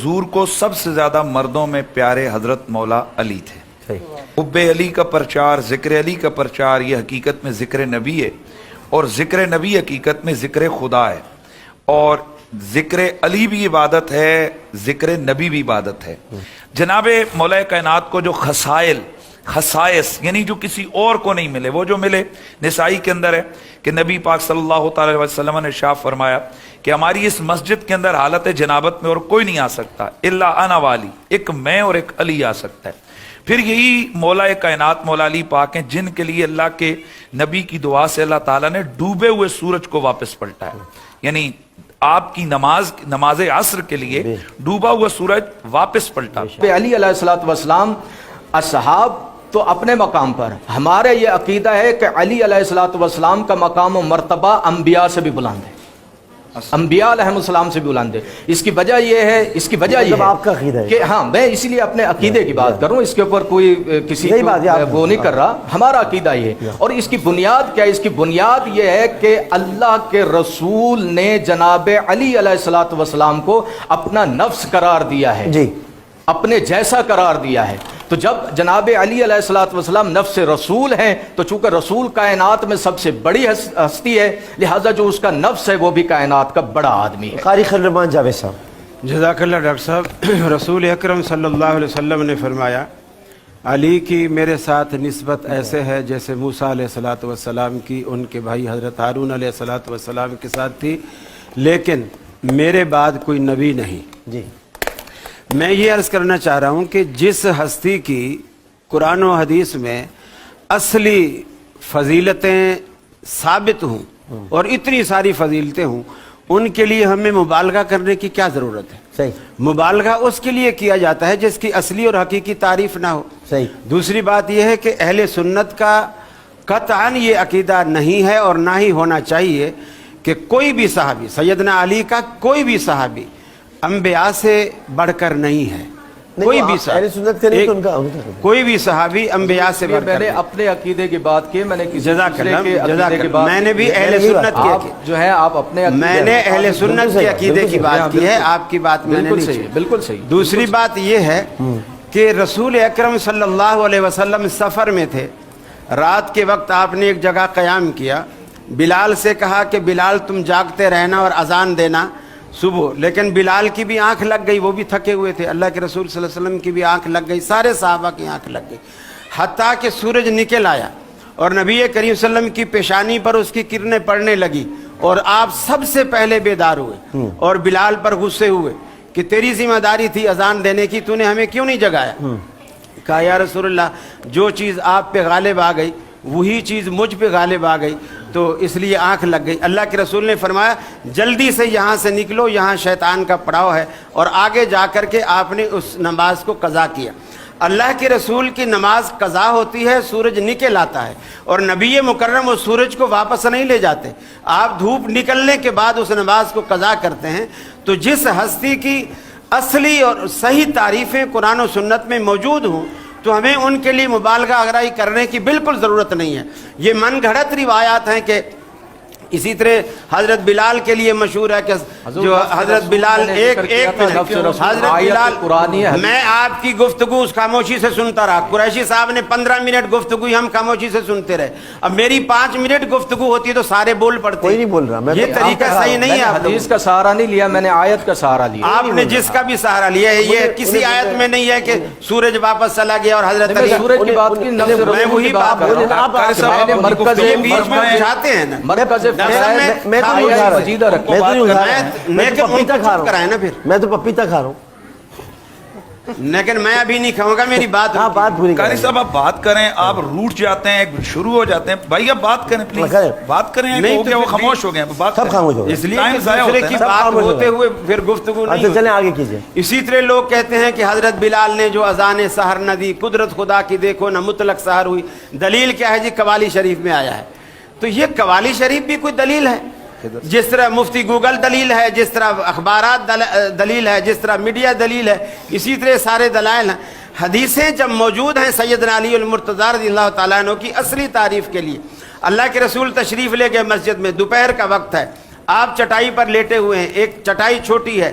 حضور کو سب سے زیادہ مردوں میں پیارے حضرت مولا علی تھے. حب علی کا پرچار، ذکر علی کا پرچار، یہ حقیقت میں ذکر نبی ہے، اور ذکر نبی حقیقت میں ذکر خدا ہے، اور ذکر علی بھی عبادت ہے، ذکر نبی بھی عبادت ہے. جناب مولا کائنات کو جو خصائص یعنی جو کسی اور کو نہیں ملے، وہ جو ملے نسائی کے اندر ہے کہ نبی پاک صلی اللہ تعالی علیہ وسلم نے ارشاد فرمایا کہ ہماری اس مسجد کے اندر حالت جنابت میں اور کوئی نہیں آ سکتا الا انا والی، ایک میں اور ایک علی آ سکتا ہے. پھر یہی مولا کائنات مولا علی پاک ہیں جن کے لیے اللہ کے نبی کی دعا سے اللہ تعالیٰ نے ڈوبے ہوئے سورج کو واپس پلٹا ہے. یعنی آپ کی نماز عصر کے لیے ڈوبا ہوا سورج واپس پلٹا. علی علیہ الصلوۃ والسلام اصحاب تو اپنے مقام پر، ہمارے یہ عقیدہ ہے کہ علی علیہ الصلوۃ والسلام کا مقام و مرتبہ انبیاء سے بھی بلند ہے، انبیاء علیہ السلام سے بھی بلند ہے. اس کی وجہ یہ ہے آپ کا عقیدہ ہے کہ ہاں میں اسی لیے اپنے عقیدے کی بات کروں، اس کے اوپر کوئی کسی وہ نہیں کر رہا. ہمارا عقیدہ یہ ہے، اور اس کی بنیاد کیا ہے؟ اس کی بنیاد یہ ہے کہ اللہ کے رسول نے جناب علی علیہ الصلوۃ والسلام کو اپنا نفس قرار دیا ہے، جی اپنے جیسا قرار دیا ہے. تو جب جناب علی علیہ الصلوۃ والسلام نفس رسول ہیں تو چونکہ رسول کائنات میں سب سے بڑی ہستی ہے، لہذا جو اس کا نفس ہے وہ بھی کائنات کا بڑا آدمی ہے. قاری خلیل الرحمن جاوید صاحب. جزاک اللہ ڈاکٹر صاحب. رسول اکرم صلی اللہ علیہ وسلم نے فرمایا علی کی میرے ساتھ نسبت ایسے ہے جیسے موسیٰ علیہ الصلوۃ والسلام کی ان کے بھائی حضرت ہارون علیہ الصلوۃ والسلام کے ساتھ تھی، لیکن میرے بعد کوئی نبی نہیں. جی میں یہ عرض کرنا چاہ رہا ہوں کہ جس ہستی کی قرآن و حدیث میں اصلی فضیلتیں ثابت ہوں اور اتنی ساری فضیلتیں ہوں، ان کے لیے ہمیں مبالغہ کرنے کی کیا ضرورت ہے؟ صحیح. مبالغہ اس کے لیے کیا جاتا ہے جس کی اصلی اور حقیقی تعریف نہ ہو. صحیح. دوسری بات یہ ہے کہ اہل سنت کا قطعاً یہ عقیدہ نہیں ہے اور نہ ہی ہونا چاہیے کہ کوئی بھی صحابی، سیدنا علی کا کوئی بھی صحابی انبیاء سے بڑھ کر نہیں ہے. کوئی بھی کوئی بھی صحابی انبیاء سے بڑھ کر. میں نے اپنے عقیدے کی بات کی، میں نے جزاک اللہ، میں نے بھی اہل سنت کی جو ہے آپ اپنے میں نے اہل سنت کے عقیدے کی بات کی ہے، آپ کی بات میں نے نہیں کی. بالکل صحیح. دوسری بات یہ ہے کہ رسول اکرم صلی اللہ علیہ وسلم سفر میں تھے، رات کے وقت آپ نے ایک جگہ قیام کیا، بلال سے کہا کہ بلال تم جاگتے رہنا اور اذان دینا صبح. لیکن بلال کی بھی آنکھ لگ گئی، وہ بھی تھکے ہوئے تھے. اللہ کے رسول صلی اللہ علیہ وسلم کی بھی آنکھ لگ گئی، سارے صحابہ کی آنکھ لگ گئی، حتیٰ کہ سورج نکل آیا اور نبی کریم صلی اللہ علیہ وسلم کی پیشانی پر اس کی کرنیں پڑنے لگی، اور آپ سب سے پہلے بیدار ہوئے اور بلال پر غصے ہوئے کہ تیری ذمہ داری تھی اذان دینے کی، تو نے ہمیں کیوں نہیں جگایا؟ کہا یا رسول اللہ جو چیز آپ پہ غالب آ گئی وہی چیز مجھ پہ غالب آ گئی، تو اس لیے آنکھ لگ گئی. اللہ کے رسول نے فرمایا جلدی سے یہاں سے نکلو، یہاں شیطان کا پڑاؤ ہے، اور آگے جا کر کے آپ نے اس نماز کو قضا کیا. اللہ کے رسول کی نماز قضا ہوتی ہے، سورج نکل آتا ہے، اور نبی مکرم اس سورج کو واپس نہیں لے جاتے. آپ دھوپ نکلنے کے بعد اس نماز کو قضا کرتے ہیں. تو جس ہستی کی اصلی اور صحیح تعریفیں قرآن و سنت میں موجود ہوں تو ہمیں ان کے لیے مبالغہ آرائی کرنے کی بالکل ضرورت نہیں ہے. یہ من گھڑت روایات ہیں کہ اسی طرح حضرت بلال کے لیے مشہور ہے کہ جو حضرت بلال حضرت بلال میں آپ کی گفتگو اس خاموشی سے سنتا رہا، قریشی صاحب نے 15 منٹ گفتگو ہم خاموشی سے سنتے رہے، اب میری 5 منٹ گفتگو ہوتی ہے تو سارے بول پڑتے. کوئی نہیں بول رہا، یہ طریقہ صحیح نہیں ہے. حدیث کا سہارا نہیں لیا میں نے، آیت کا سہارا لیا. آپ نے جس کا بھی سہارا لیا ہے، یہ کسی آیت میں نہیں ہے کہ سورج واپس چلا گیا اور حضرت علی سورج کی بات کی، میں وہی بات کر رہا ہوں. مرکز بیچ میں بجھاتے ہیں نا، میں تو پپیتا کھا رہا ہوں، لیکن میں ابھی نہیں کھاؤں گا، میری بات. قاری صاحب آپ بات کریں، آپ روٹ جاتے ہیں، شروع ہو جاتے ہیں. بھائی آپ بات کریں پلیز، بات کریں. وہ خاموش ہو گئے، سب خاموش ہو گئے، اس لیے دوسرے کی بات ہوتے ہوئے پھر گفتگو نہیں. چلیں آگے کیجئے. اسی طرح لوگ کہتے ہیں کہ حضرت بلال نے جو اذان سحر نہ دی، قدرت خدا کی دیکھو نہ مطلق سحر ہوئی. دلیل کیا ہے جی؟ قوالی شریف میں آیا ہے. تو یہ قوالی شریف بھی کوئی دلیل ہے؟ جس طرح مفتی گوگل دلیل ہے، جس طرح اخبارات دلیل ہے، جس طرح میڈیا دلیل ہے، اسی طرح سارے دلائل ہیں. حدیثیں جب موجود ہیں سیدنا علی المرتضیٰ رضی اللہ تعالیٰ عنہ کی اصلی تعریف کے لیے، اللہ کے رسول تشریف لے گئے مسجد میں، دوپہر کا وقت ہے، آپ چٹائی پر لیٹے ہوئے ہیں، ایک چٹائی چھوٹی ہے،